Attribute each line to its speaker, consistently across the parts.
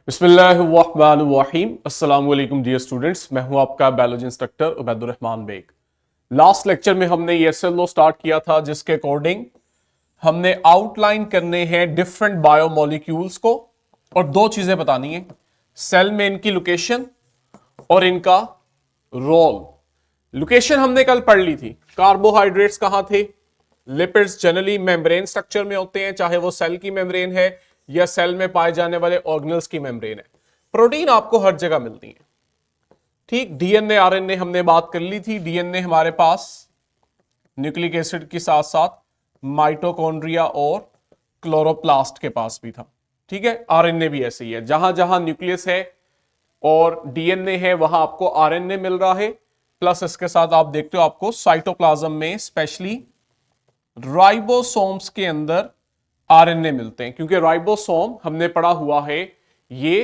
Speaker 1: बिस्मिल्लाहिर्रहमानिर्रहीम। अस्सलाम वालेकुम डियर स्टूडेंट्स, मैं हूं आपका biology instructor Ubaidurrahman Baig. Last lecture में हमने ESL लो स्टार्ट किया था, जिसके अकॉर्डिंग हमने आउटलाइन करने हैं डिफरेंट बायोमोलिक्यूल्स को और दो चीजें बतानी है, सेल में इनकी लोकेशन और इनका रोल। लोकेशन हमने कल पढ़ ली थी। कार्बोहाइड्रेट्स कहां थे? लिपिड्स जनरली मेम्ब्रेन स्ट्रक्चर में होते हैं, चाहे वो सेल की मेम्ब्रेन है या सेल में पाए जाने वाले ऑर्गेनल्स की मेम्ब्रेन है। प्रोटीन आपको हर जगह मिलती है। ठीक, डीएनए आरएनए हमने बात कर ली थी। डीएनए हमारे पास न्यूक्लिक एसिड के साथ साथ माइटोकॉन्ड्रिया और क्लोरोप्लास्ट के पास भी था। ठीक है, आरएनए भी ऐसे ही है, जहां जहां न्यूक्लियस है और डीएनए है वहां आपको आरएनए मिल रहा है। प्लस इसके साथ आप देखते हो आपको साइटोप्लाज्म में स्पेशली राइबोसोम्स के अंदर आरएनए मिलते हैं, क्योंकि राइबोसोम हमने पढ़ा हुआ है ये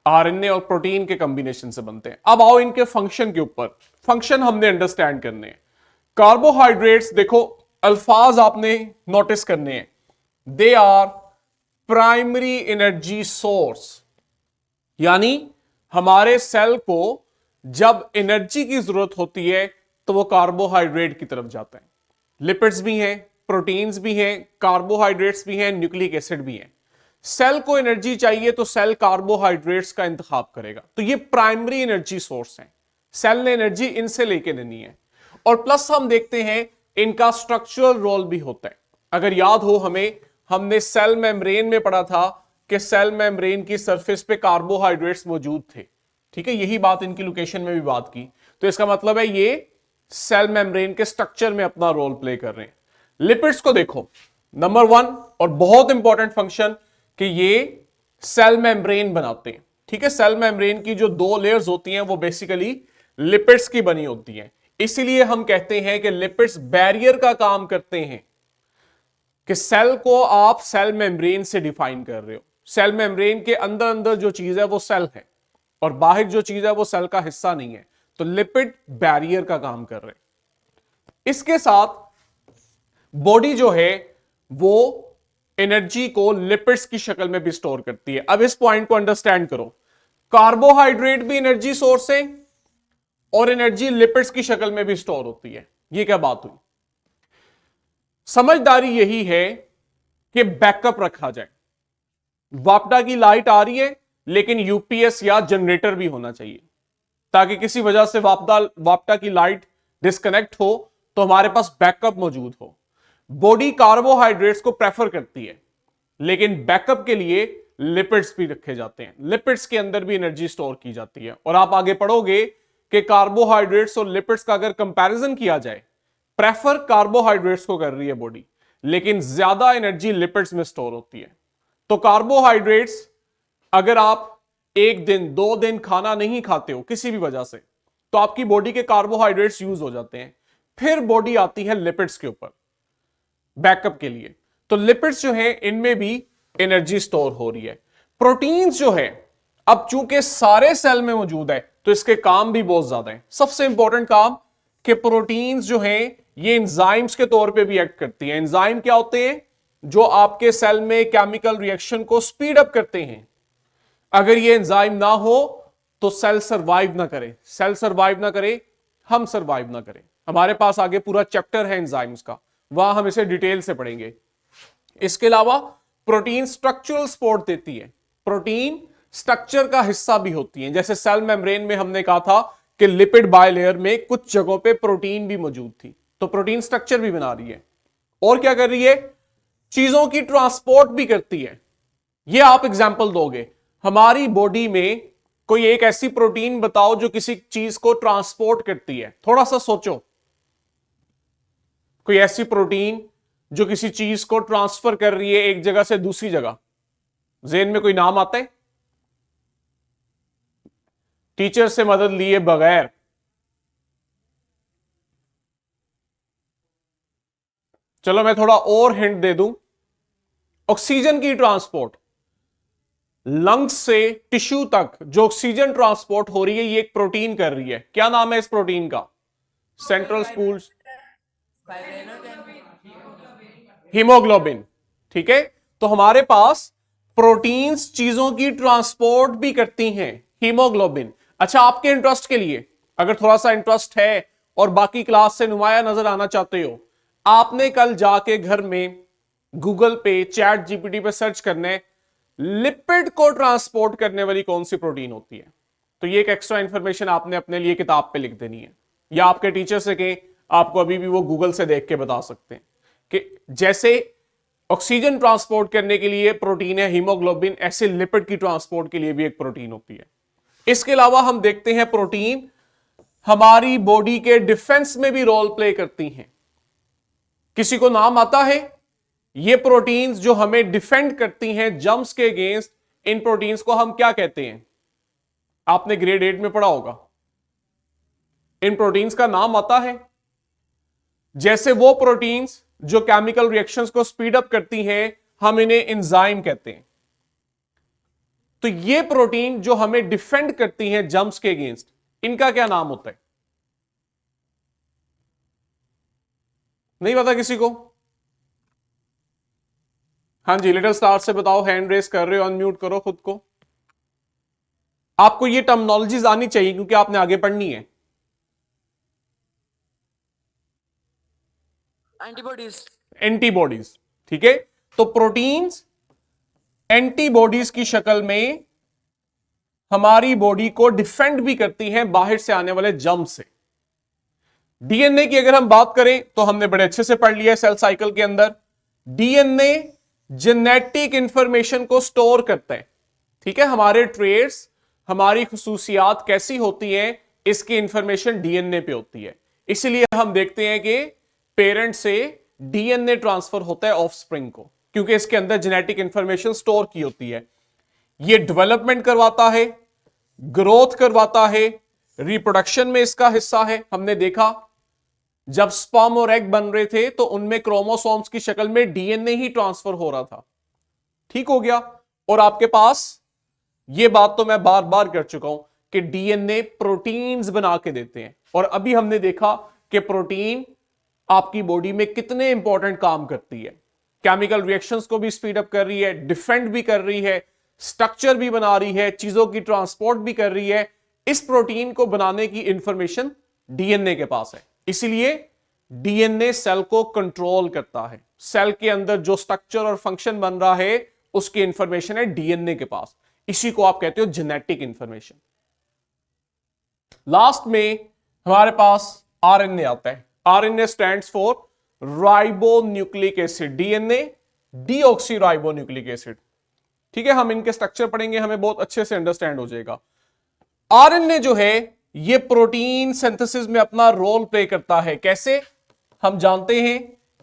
Speaker 1: आरएनए और प्रोटीन के कॉम्बिनेशन से बनते हैं। अब आओ इनके फंक्शन के ऊपर। फंक्शन हमने अंडरस्टैंड करने हैं। कार्बोहाइड्रेट्स देखो, अल्फाज आपने नोटिस करने हैं। They are primary energy source, यानी हमारे सेल को जब एनर्जी की जरूरत होती है तो वो कार्बोहाइड्रेट की तरफ जाता है। लिपिड्स भी हैं, प्रोटीन्स भी हैं, कार्बोहाइड्रेट्स भी हैं, न्यूक्लिक एसिड भी हैं। सेल को एनर्जी चाहिए तो सेल कार्बोहाइड्रेट्स का इंतखाब करेगा। तो ये प्राइमरी एनर्जी सोर्स है, सेल ने एनर्जी इनसे लेके लेनी है। और प्लस हम देखते हैं इनका स्ट्रक्चरल रोल भी होता है। अगर याद हो हमें, हमने सेल मेम्ब्रेन में पढ़ा था कि सेल मेम्ब्रेन की सरफेस पे कार्बोहाइड्रेट्स मौजूद थे। ठीक है, यही बात इनकी लोकेशन में भी बात की। तो इसका मतलब है ये सेल मेम्ब्रेन के स्ट्रक्चर में अपना रोल प्ले कर रहे हैं। लिपिड्स को देखो, नंबर 1 और बहुत इंपॉर्टेंट फंक्शन कि ये सेल मेम्ब्रेन बनाते हैं। ठीक है, सेल मेम्ब्रेन की जो दो लेयर्स होती हैं वो बेसिकली लिपिड्स की बनी होती हैं। इसीलिए हम कहते हैं कि लिपिड्स बैरियर का काम करते हैं, कि सेल को आप सेल मेम्ब्रेन से डिफाइन कर रहे हो। सेल मेम्ब्रेन के अंदर अंदर जो चीज है वो सेल है और बाहर जो चीज है वो सेल का हिस्सा नहीं है। तो लिपिड बैरियर का काम कर रहे हैं। इसके साथ बॉडी जो है वो एनर्जी को लिपिड्स की शक्ल में भी स्टोर करती है। अब इस पॉइंट को अंडरस्टैंड करो, कार्बोहाइड्रेट भी एनर्जी सोर्स है और एनर्जी लिपिड्स की शक्ल में भी स्टोर होती है। ये क्या बात हुई? समझदारी यही है कि बैकअप रखा जाए। वापडा की लाइट आ रही है, लेकिन यूपीएस या जनरेटर भी होना चाहिए, ताकि किसी वजह से वापडा की लाइट डिस्कनेक्ट हो तो हमारे पास बैकअप मौजूद हो। बॉडी कार्बोहाइड्रेट्स को प्रेफर करती है, लेकिन बैकअप के लिए लिपिड्स भी रखे जाते हैं। लिपिड्स के अंदर भी एनर्जी स्टोर की जाती है। और आप आगे पढ़ोगे कि कार्बोहाइड्रेट्स और लिपिड्स का अगर कंपैरिजन किया जाए, प्रेफर कार्बोहाइड्रेट्स को कर रही है बॉडी, लेकिन ज्यादा एनर्जी लिपिड्स में स्टोर होती है। तो कार्बोहाइड्रेट्स अगर आप 1 दिन 2 दिन खाना नहीं खाते हो किसी भी वजह से, तो आपकी बॉडी के कार्बोहाइड्रेट्स यूज हो जाते हैं। फिर बॉडी आती है लिपिड्स के ऊपर बैकअप के लिए। तो लिपिड्स जो है इनमें भी एनर्जी स्टोर हो रही है। प्रोटीन्स जो है, अब चूंकि सारे सेल में मौजूद है तो इसके काम भी बहुत ज्यादा है। सबसे इंपॉर्टेंट काम कि प्रोटीन्स जो है ये एंजाइम्स के तौर पे भी एक्ट करती है। एंजाइम क्या होते हैं? जो आपके सेल में केमिकल रिएक्शन को स्पीड अप करते हैं। अगर ये एंजाइम ना हो तो सेल सरवाइव ना करे, सेल सरवाइव ना करे, हम सरवाइव ना करें। हमारे पास आगे पूरा चैप्टर है एंजाइम्स का, वहां हम इसे डिटेल से पढ़ेंगे। इसके अलावा प्रोटीन स्ट्रक्चरल सपोर्ट देती है, प्रोटीन स्ट्रक्चर का हिस्सा भी होती है। जैसे सेल मेम्ब्रेन में हमने कहा था कि लिपिड बायलेयर में कुछ जगहों पे प्रोटीन भी मौजूद थी, तो प्रोटीन स्ट्रक्चर भी बना रही है। और क्या कर रही है? चीजों की ट्रांसपोर्ट भी करती है। ये आप एग्जाम्पल दोगे, हमारी बॉडी में कोई एक ऐसी प्रोटीन बताओ जो किसी चीज को ट्रांसपोर्ट करती है। थोड़ा सा सोचो, कोई ऐसी प्रोटीन जो किसी चीज को ट्रांसफर कर रही है एक जगह से दूसरी जगह। ज़हन में कोई नाम आता है? टीचर से मदद लिए बगैर। चलो मैं थोड़ा और हिंट दे दूं। ऑक्सीजन की ट्रांसपोर्ट, लंग्स से टिश्यू तक जो ऑक्सीजन ट्रांसपोर्ट हो रही है ये एक प्रोटीन कर रही है। क्या नाम है इस प्रोटीन का? Central schools, haemoglobin. ठीक है, तो हमारे पास प्रोटीन्स चीजों की ट्रांसपोर्ट भी करती हैं, हीमोग्लोबिन। अच्छा, आपके इंटरेस्ट के लिए, अगर थोड़ा सा इंटरेस्ट है और बाकी क्लास से नुमाया नजर आना चाहते हो, आपने कल जाके घर में गूगल पे, चैट जीपीटी पे सर्च करने लिपिड को ट्रांसपोर्ट करने वाली कौन सी प्रोटीन होती है। तो ये एक एक्स्ट्रा इंफॉर्मेशन आपने अपने लिए किताब पे लिख देनी है, या आपके टीचर से कहें, आपको अभी भी वो गूगल से देख के बता सकते हैं कि जैसे ऑक्सीजन ट्रांसपोर्ट करने के लिए प्रोटीन है हीमोग्लोबिन, ऐसे लिपिड की ट्रांसपोर्ट के लिए भी एक प्रोटीन होती है। इसके अलावा हम देखते हैं प्रोटीन हमारी बॉडी के डिफेंस में भी रोल प्ले करती हैं। किसी को नाम आता है ये प्रोटीन्स जो हमें डिफेंड करती हैं जर्म्स के अगेंस्ट, इन प्रोटीन्स को हम क्या कहते हैं? आपने ग्रेड 8 में पढ़ा होगा। इन प्रोटीन्स का नाम आता है, जैसे वो प्रोटीन्स जो केमिकल रिएक्शंस को स्पीड अप करती हैं, हम इन्हें एंजाइम कहते हैं। तो ये प्रोटीन जो हमें डिफेंड करती हैं जर्म्स के अगेंस्ट, इनका क्या नाम होता है? नहीं पता किसी को? हाँ जी, लिटिल स्टार से बताओ, हैंड रेस कर रहे हो, अनम्यूट करो खुद को। आपको ये टर्मिनोलॉजीज आनी चाहिए क्योंकि आपने आगे पढ़नी है।
Speaker 2: एंटीबॉडीज।
Speaker 1: एंटीबॉडीज, ठीक है। तो प्रोटीन्स एंटीबॉडीज की शक्ल में हमारी बॉडी को डिफेंड भी करती हैं बाहर से आने वाले जर्म्स से। डीएनए की अगर हम बात करें तो हमने बड़े अच्छे से पढ़ लिया है सेल साइकिल के अंदर। डीएनए जेनेटिक इंफॉर्मेशन को स्टोर करता है, ठीक है। हमारे ट्रेड्स, हमारी खुसूसियात कैसी होती हैं, इसकी इंफॉर्मेशन डीएनए पे होती है। इसलिए हम देखते हैं कि पेरेंट से डीएनए ट्रांसफर होता है ऑफस्प्रिंग को, क्योंकि इसके अंदर जेनेटिक इंफॉर्मेशन स्टोर की होती है। ये डेवलपमेंट करवाता है, ग्रोथ करवाता है, रिप्रोडक्शन में इसका हिस्सा है। हमने देखा जब स्पर्म और एग बन रहे थे तो उनमें क्रोमोसोम्स की शक्ल में डीएनए ही ट्रांसफर हो रहा था, ठीक हो गया। और आपके पास ये बात तो मैं बार बार कर चुका हूं कि डीएनए प्रोटीन्स बना के देते हैं, और अभी हमने देखा कि प्रोटीन आपकी बॉडी में कितने इंपॉर्टेंट काम करती है। केमिकल रिएक्शंस को भी स्पीड अप कर रही है, डिफेंड भी कर रही है, स्ट्रक्चर भी बना रही है, चीजों की ट्रांसपोर्ट भी कर रही है। इस प्रोटीन को बनाने की इंफॉर्मेशन डीएनए के पास है। इसलिए डीएनए सेल को कंट्रोल करता है। सेल के अंदर जो स्ट्रक्चर और फंक्शन बन रहा है उसकी इंफॉर्मेशन है डीएनए के पास। इसी को आप कहते हो जेनेटिक इंफॉर्मेशन। लास्ट में हमारे पास आरएनए आता है। RNA stands for ribonucleic acid, DNA deoxyribonucleic acid, ठीक है। हम इनके स्ट्रक्चर पढ़ेंगे, हमें बहुत अच्छे से अंडरस्टैंड हो जाएगा। आरएनए जो है ये प्रोटीन सिंथेसिस में अपना रोल प्ले करता है। कैसे? हम जानते हैं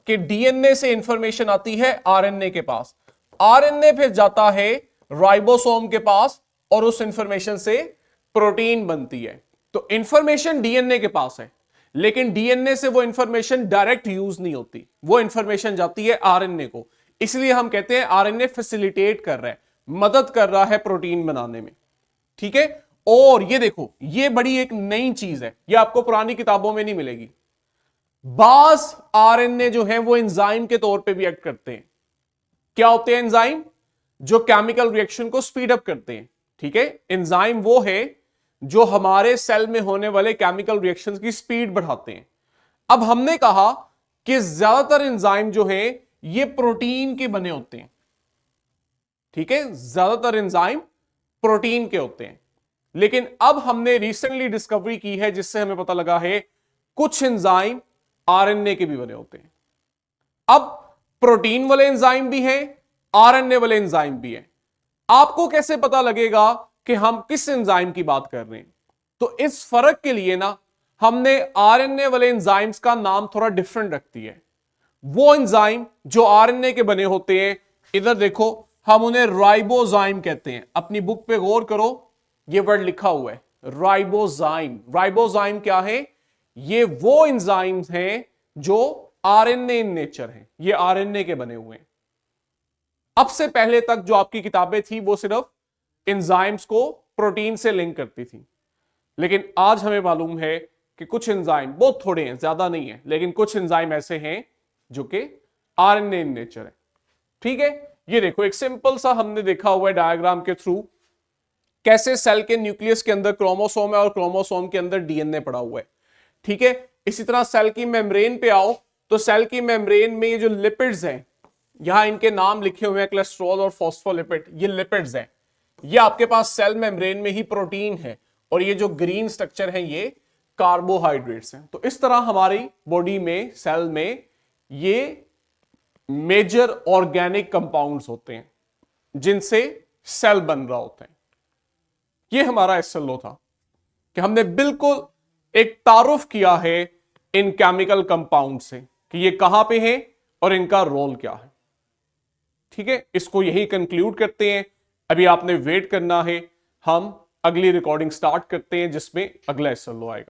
Speaker 1: कि डीएनए से इंफॉर्मेशन आती है आरएनए के पास, आरएनए फिर जाता है राइबोसोम के पास और उस इंफॉर्मेशन से प्रोटीन बनती है। तो इंफॉर्मेशन डीएनए के पास है, लेकिन डीएनए से वो इंफॉर्मेशन डायरेक्ट यूज नहीं होती, वो इंफॉर्मेशन जाती है आरएनए को। इसलिए हम कहते हैं आरएनए फैसिलिटेट कर रहा है, मदद कर रहा है प्रोटीन बनाने में, ठीक है। और ये देखो, ये बड़ी एक नई चीज है, ये आपको पुरानी किताबों में नहीं मिलेगी। बास आरएनए जो है वो एंजाइम के तौर पे भी एक्ट करते हैं। क्या होते हैं एंजाइम? जो केमिकल रिएक्शन को स्पीड अप करते हैं, ठीक है। एंजाइम वो है जो हमारे सेल में होने वाले केमिकल रिएक्शंस की स्पीड बढ़ाते हैं। अब हमने कहा कि ज्यादातर एंजाइम जो है ये प्रोटीन के बने होते हैं, ठीक है। ज्यादातर एंजाइम प्रोटीन के होते हैं, लेकिन अब हमने रिसेंटली डिस्कवरी की है जिससे हमें पता लगा है कुछ एंजाइम आरएनए के भी बने होते हैं। अब प्रोटीन वाले एंजाइम भी हैं, आरएनए वाले एंजाइम भी हैं। आपको कैसे पता लगेगा कि हम किस एंजाइम की बात कर रहे हैं? तो इस फर्क के लिए ना हमने आरएनए वाले एंजाइम्स का नाम थोड़ा डिफरेंट रख दिया है। वो एंजाइम जो आरएनए के बने होते हैं, इधर देखो, हम उन्हें राइबोजाइम कहते हैं। अपनी बुक पे गौर करो, ये वर्ड लिखा हुआ है राइबोजाइम। राइबोजाइम क्या है? ये वो एंजाइम्स हैं जो आरएनए इन नेचर हैं, ये आरएनए के बने हुए हैं। अब से पहले तक जो आपकी किताबें थी वो सिर्फ एंजाइम्स को प्रोटीन से लिंक करती थी, लेकिन आज हमें मालूम है कि कुछ एंजाइम, बहुत थोड़े हैं, ज्यादा नहीं है, लेकिन कुछ एंजाइम ऐसे हैं जो कि आरएनए इन नेचर है, ठीक है। ये देखो एक सिंपल सा हमने देखा हुआ है डायग्राम के थ्रू कैसे सेल के न्यूक्लियस के अंदर क्रोमोसोम है और क्रोमोसोम के अंदर डीएनए पड़ा हुआ है। ठीक है, इसी तरह सेल की मेम्ब्रेन पे आओ तो सेल की मेम्ब्रेन में ये जो लिपिड्स हैं, यहां इनके नाम लिखे हुए हैं कोलेस्ट्रॉल और फॉस्फोलिपिड, ये लिपिड्स हैं। ये आपके पास सेल मेम्ब्रेन में ही प्रोटीन है और ये जो ग्रीन स्ट्रक्चर है ये कार्बोहाइड्रेट्स हैं। तो इस तरह हमारी बॉडी में सेल में ये मेजर ऑर्गेनिक कंपाउंड्स होते हैं जिनसे सेल बन रहा होता है। ये हमारा एसएलओ था कि हमने बिल्कुल एक तारुफ किया है इन केमिकल कंपाउंड से कि ये कहां पे है और इनका रोल क्या है। ठीक है, इसको यही कंक्लूड करते हैं। अभी आपने वेट करना है, हम अगली रिकॉर्डिंग स्टार्ट करते हैं जिसमें अगला एसएलओ आएगा।